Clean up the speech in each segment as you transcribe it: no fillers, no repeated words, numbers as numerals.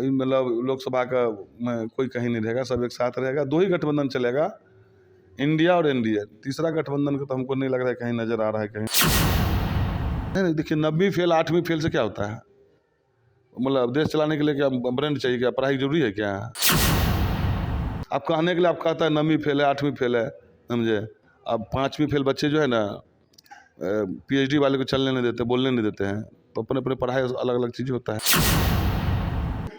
मतलब लोकसभा का में कोई कहीं नहीं रहेगा, सब एक साथ रहेगा। 2 ही गठबंधन चलेगा, इंडिया और एनडीए। तीसरा गठबंधन का तो हमको नहीं लग रहा है कहीं नजर आ रहा है कहीं। नहीं देखिए, 9वीं फेल 8वीं फेल से क्या होता है? मतलब देश चलाने के लिए क्या ब्रेन चाहिए? क्या पढ़ाई जरूरी है क्या? आप कहने के लिए आप कहता है 9वीं फेल है 8वीं फेल है, समझे? अब 5वीं फेल बच्चे जो है ना पीएचडी वाले को चलने नहीं देते, बोलने नहीं देते हैं। तो अपने अपने पढ़ाई अलग अलग चीज़ होता है।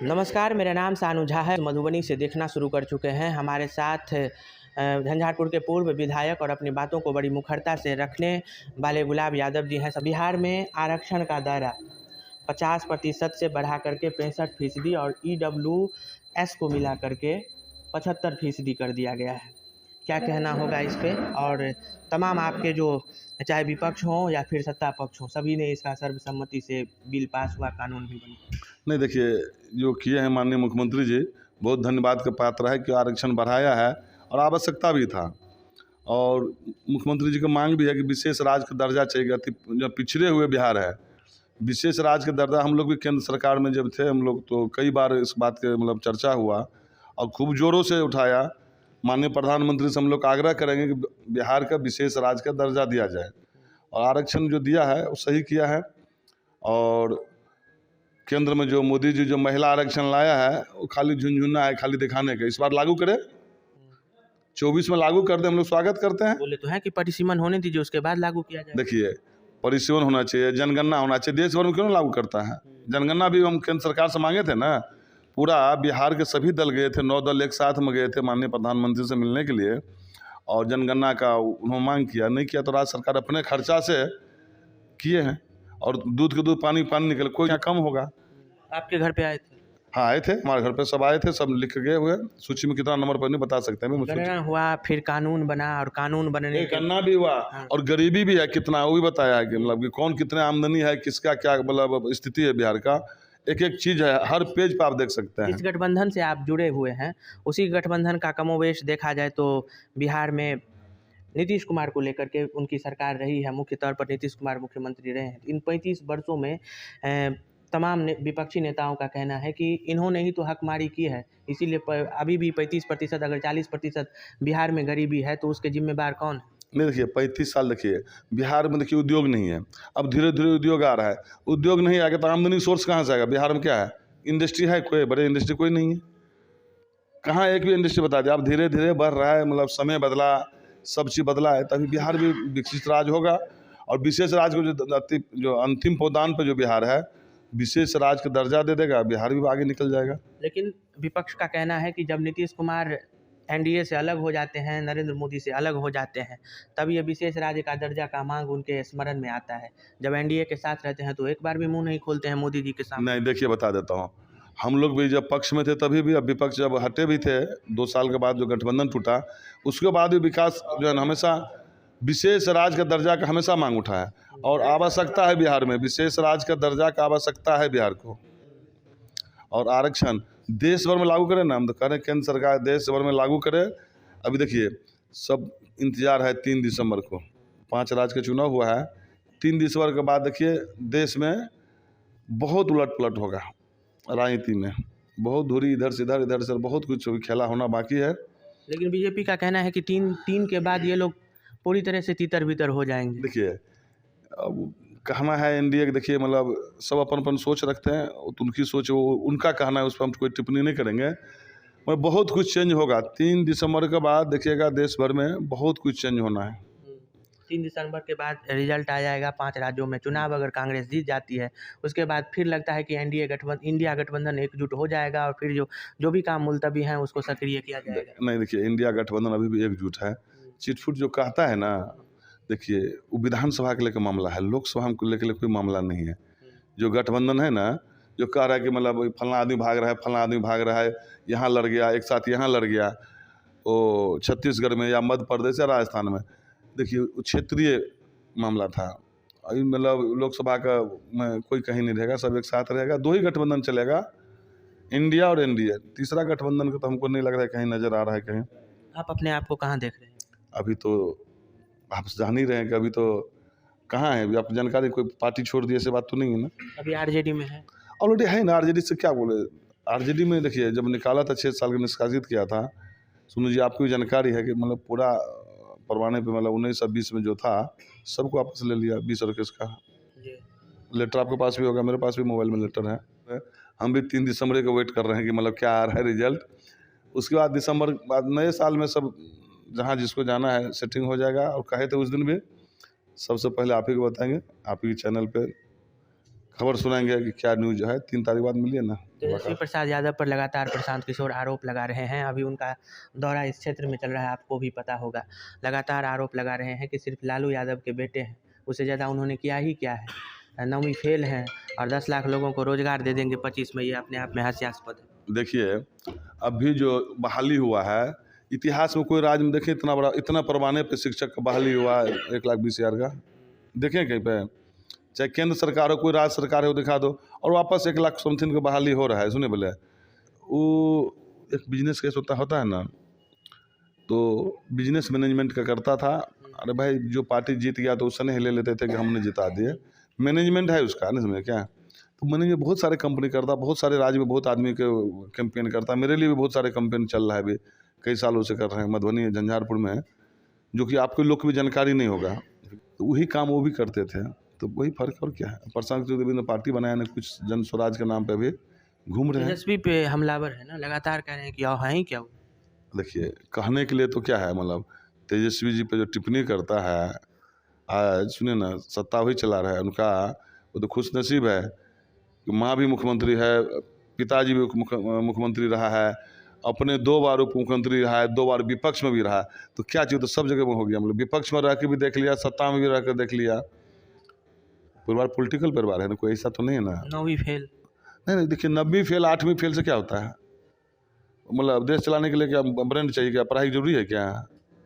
नमस्कार, मेरा नाम सानू झा है। मधुबनी से देखना शुरू कर चुके हैं। हमारे साथ झंझारपुर के पूर्व विधायक और अपनी बातों को बड़ी मुखरता से रखने वाले गुलाब यादव जी हैं। बिहार में आरक्षण का दायरा 50% से बढ़ा करके 65% और EWS को मिला करके 75% कर दिया गया है। क्या कहना होगा इस पे? और तमाम आपके जो चाहे विपक्ष हो या फिर सत्ता पक्ष हो, सभी ने इसका सर्वसम्मति से बिल पास हुआ, कानून भी बना। नहीं देखिए, जो किए हैं माननीय मुख्यमंत्री जी, बहुत धन्यवाद का पात्र है कि आरक्षण बढ़ाया है और आवश्यकता भी था। और मुख्यमंत्री जी की मांग भी है कि विशेष राज्य का दर्जा चाहिए। जो पिछड़े हुए बिहार है, विशेष राज्य का दर्जा हम लोग भी केंद्र सरकार में जब थे हम लोग, तो कई बार इस बात के मतलब चर्चा हुआ और खूब जोरों से उठाया। माननीय प्रधानमंत्री से हम लोग आग्रह करेंगे कि बिहार का विशेष राज्य का दर्जा दिया जाए। और आरक्षण जो दिया है वो सही किया है। और केंद्र में जो मोदी जी जो महिला आरक्षण लाया है वो खाली झुनझुना है, खाली दिखाने का। इस बार लागू करे, 24 में लागू कर दे, हम लोग स्वागत करते हैं। बोले तो है कि परिसीमन होने दीजिए, उसके बाद लागू किया जाए। देखिए, परिसीमन होना चाहिए, जनगणना होना चाहिए। देश भर में क्यों नहीं लागू करता है? जनगणना भी हम केंद्र सरकार से मांगे थे ना। पूरा बिहार के सभी दल गए थे, 9 दल एक साथ में गए थे माननीय प्रधानमंत्री से मिलने के लिए और जनगणना का उन्होंने मांग किया। नहीं किया तो राज्य सरकार अपने खर्चा से किए हैं। और दूध के दूध पानी पानी निकले, कोई क्या कम होगा? आपके घर पे आए थे? हाँ आए थे, हमारे घर पे सब आए थे, सब लिख गए हुए। सूची में कितना नंबर पर नहीं बता सकते हैं। गणना हुआ, फिर कानून बना और कानून बनने गणना भी हुआ। हाँ। और गरीबी भी है कितना, वो भी बताया है कि मतलब कि कौन कितने आमदनी है, किसका क्या मतलब स्थिति है बिहार का। एक एक चीज़ है, हर पेज पर आप देख सकते हैं। इस गठबंधन से आप जुड़े हुए हैं, उसी गठबंधन का कमोवेश देखा जाए तो बिहार में नीतीश कुमार को लेकर के उनकी सरकार रही है। मुख्य तौर पर नीतीश कुमार मुख्यमंत्री रहे हैं। इन 35 वर्षों में तमाम विपक्षी नेताओं का कहना है कि इन्होंने ही तो हकमारी की है, इसीलिए अभी भी 35%, अगर 40% बिहार में गरीबी है तो उसके जिम्मेदार कौन है? नहीं देखिए, 35 साल देखिए बिहार में, देखिए उद्योग नहीं है। अब धीरे धीरे उद्योग आ रहा है। उद्योग नहीं आएगा तो आमदनी सोर्स कहाँ से आएगा? बिहार में क्या है? इंडस्ट्री है कोई? बड़े इंडस्ट्री कोई नहीं है। कहाँ एक भी इंडस्ट्री बता दिया? अब धीरे धीरे बढ़ रहा है, मतलब समय बदला, सब चीज़ बदला है, तभी बिहार भी विकसित राज्य होगा। और विशेष राज्य को जो अंतिम पौदान पर जो बिहार है, विशेष राज्य का दर्जा दे देगा, बिहार भी आगे निकल जाएगा। लेकिन विपक्ष का कहना है कि जब नीतीश कुमार एनडीए से अलग हो जाते हैं, नरेंद्र मोदी से अलग हो जाते हैं, तब ये विशेष राज्य का दर्जा का मांग उनके स्मरण में आता है। जब एनडीए के साथ रहते हैं तो एक बार भी मुंह नहीं खोलते हैं मोदी जी के सामने। नहीं देखिए, बता देता हूँ, हम लोग भी जब पक्ष में थे तभी भी, अब विपक्ष जब हटे भी थे 2 साल के बाद जो गठबंधन टूटा, उसके बाद भी विकास जो है हमेशा विशेष राज्य का दर्जा का हमेशा मांग उठा है। और आवश्यकता है बिहार में, विशेष राज्य का दर्जा का आवश्यकता है बिहार को। और आरक्षण देश भर में लागू करें ना, हम तो कह रहे हैं केंद्र सरकार देश भर में लागू करे। अभी देखिए, सब इंतजार है 3 दिसंबर को, 5 राज्य का चुनाव हुआ है। 3 दिसंबर के बाद देखिए देश में बहुत उलट पलट होगा। राजनीति में बहुत धुरी इधर से इधर, इधर से बहुत कुछ खेला होना बाकी है। लेकिन बीजेपी का कहना है कि तीन के बाद ये लोग पूरी तरह से तीतर बितर हो जाएंगे। देखिए, अब कहना है एनडीए के, देखिए मतलब सब अपन अपन सोच रखते हैं, तो उनकी सोच, वो उनका कहना है, उस पर हम कोई टिप्पणी नहीं करेंगे। मगर बहुत कुछ चेंज होगा 3 दिसंबर के बाद, देखिएगा देश भर में बहुत कुछ चेंज होना है। 3 दिसंबर के बाद रिजल्ट आ जाएगा 5 राज्यों में चुनाव। अगर कांग्रेस जीत जाती है उसके बाद फिर लगता है कि इंडिया गठबंधन एकजुट हो जाएगा और फिर जो भी काम मुलतवी हैं उसको सक्रिय किया जाएगा। नहीं देखिए, इंडिया गठबंधन अभी भी एकजुट है। चिटफुट जो कहता है ना, देखिए वो विधानसभा के लेकर मामला है, लोकसभा को लेकर कोई मामला नहीं है। जो गठबंधन है ना, जो कह रहा है कि मतलब फलाना आदमी भाग रहा है, फलाना आदमी भाग रहा है, यहाँ लड़ गया, एक साथ यहाँ लड़ गया, वो छत्तीसगढ़ में या मध्य प्रदेश या राजस्थान में, देखिए क्षेत्रीय मामला था। अभी मतलब लोकसभा का में कोई कहीं नहीं रहेगा, सब एक साथ रहेगा। 2 ही गठबंधन चलेगा, इंडिया और एनडीए। तीसरा गठबंधन का तो हमको नहीं लग रहा है कहीं नजर आ रहा है कहीं। आप अपने आप को कहाँ देख रहे हैं? अभी तो आप जान ही रहे हैं कि अभी तो कहाँ है, अभी आपको जानकारी, कोई पार्टी छोड़ दी ऐसी बात तो नहीं है ना? अभी आरजेडी में है। ऑलरेडी है ना, आरजेडी से क्या बोले, आरजेडी में देखिए जब निकाला था 6 साल का निष्कासित किया था, सुनो जी आपको भी जानकारी है कि मतलब पूरा परवाने पे मतलब 1920 में जो था सबको वापस ले लिया 20 और का। जी। लेटर आपके पास भी होगा, मेरे पास भी मोबाइल में लेटर है। हम भी 3 दिसंबर को वेट कर रहे हैं कि मतलब क्या आ रहा है रिजल्ट। उसके बाद दिसंबर बाद नए साल में सब जहाँ जिसको जाना है सेटिंग हो जाएगा। और कहे थे उस दिन भी सबसे पहले आप ही को बताएंगे, आप ही के चैनल पे खबर सुनाएंगे कि क्या न्यूज है। 3 तारीख बाद मिलिए ना। तेजस्वी प्रसाद यादव पर लगातार प्रशांत किशोर आरोप लगा रहे हैं। अभी उनका दौरा इस क्षेत्र में चल रहा है, आपको भी पता होगा। लगातार आरोप लगा रहे हैं कि सिर्फ लालू यादव के बेटे हैं, उससे ज़्यादा उन्होंने किया ही क्या है। 9वीं फेल हैं और 10 लाख लोगों को रोजगार दे देंगे 25 में, ये अपने आप में हास्यास्पद है। देखिए अभी जो बहाली हुआ है, इतिहास में कोई राज्य में देखें इतना बड़ा, इतना पैमाने पे शिक्षक का बहाली हुआ है 1,20,000 का, देखें कहीं पे? चाहे केंद्र सरकार हो, कोई राज्य सरकार हो, दिखा दो। और वापस 1 लाख समथिंग का बहाली हो रहा है। सुने बोले वो एक बिजनेस केस होता है ना, तो बिजनेस मैनेजमेंट का करता था। अरे भाई जो पार्टी जीत गया तो उससे नहीं ले लेते थे कि हमने जिता दिए। मैनेजमेंट है उसका, नहीं समझे क्या? तो मैनेजमेंट बहुत सारे कंपनी करता, बहुत सारे राज्य में बहुत आदमी के कैंपेन करता। मेरे लिए भी बहुत सारे कैंपेन चल रहा है अभी, कई सालों से कर रहे हैं मधुबनी झंझारपुर में, जो कि आपके लोग को भी जानकारी नहीं होगा। तो वही काम वो भी करते थे, तो वही फर्क और क्या है। प्रशांत किशोर ने पार्टी बनाया ना, कुछ जन स्वराज के नाम पे भी घूम रहे हैं। तेजस्वी पे हमलावर है ना, लगातार कह रहे हैं कि आओ हैं ही क्या वो। देखिए कहने के लिए तो क्या है, मतलब तेजस्वी जी पे जो टिप्पणी करता है, आज सुनिए ना, सत्ता वही चला रहा है उनका। वो तो खुश नसीब है कि माँ भी मुख्यमंत्री है, पिताजी भी मुख्यमंत्री रहा है, अपने 2 बार उप मुख्यमंत्री रहा है, 2 बार विपक्ष में भी रहा। तो क्या चाहिए, तो सब जगह में हो गया। मतलब विपक्ष में रह के भी देख लिया, सत्ता में भी रह कर देख लिया। परिवार पॉलिटिकल परिवार है ना, कोई ऐसा तो नहीं है ना। 9वीं फेल। नहीं देखिए 9वीं फेल 8वीं फेल से क्या होता है? मतलब देश चलाने के लिए क्या ब्रेन चाहिए, क्या पढ़ाई जरूरी है क्या?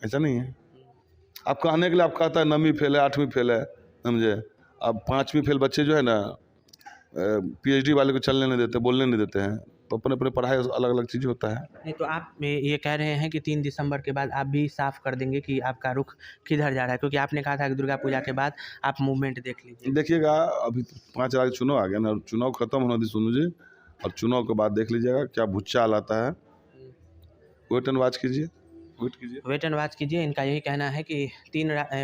ऐसा नहीं है। आप कहने के लिए आप कहता है 9वीं फेल है 8वीं फेल है, समझे। अब 5वीं फेल बच्चे जो है ना PhD वाले को चलने नहीं देते, बोलने नहीं देते हैं। तो अपने अपने पढ़ाई अलग अलग चीज़ होता है। नहीं तो आप ये कह रहे हैं कि 3 दिसंबर के बाद आप भी साफ कर देंगे कि आपका रुख किधर जा रहा है, क्योंकि आपने कहा था कि दुर्गा पूजा के बाद आप मूवमेंट देख लीजिए। देखिएगा अभी 5 राज्य चुनाव आ गया ना, और चुनाव खत्म होना थी सोनू जी, और चुनाव के बाद देख लीजिएगा क्या भुच्चाल आता है। वेट एंड वॉच कीजिए, वेट कीजिए। वेट एंड वॉच कीजिए। इनका यही कहना है कि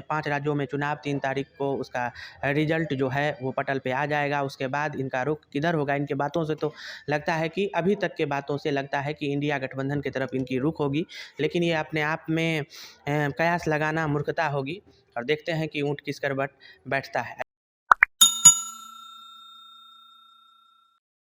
5 राज्यों में चुनाव 3 तारीख को उसका रिजल्ट जो है वो पटल पे आ जाएगा। उसके बाद इनका रुख किधर होगा, इनके बातों से तो लगता है कि अभी तक के बातों से लगता है कि इंडिया गठबंधन की तरफ इनकी रुख होगी। लेकिन ये अपने आप में कयास लगाना मूर्खता होगी। और देखते हैं कि ऊँट किस कर बैठता है।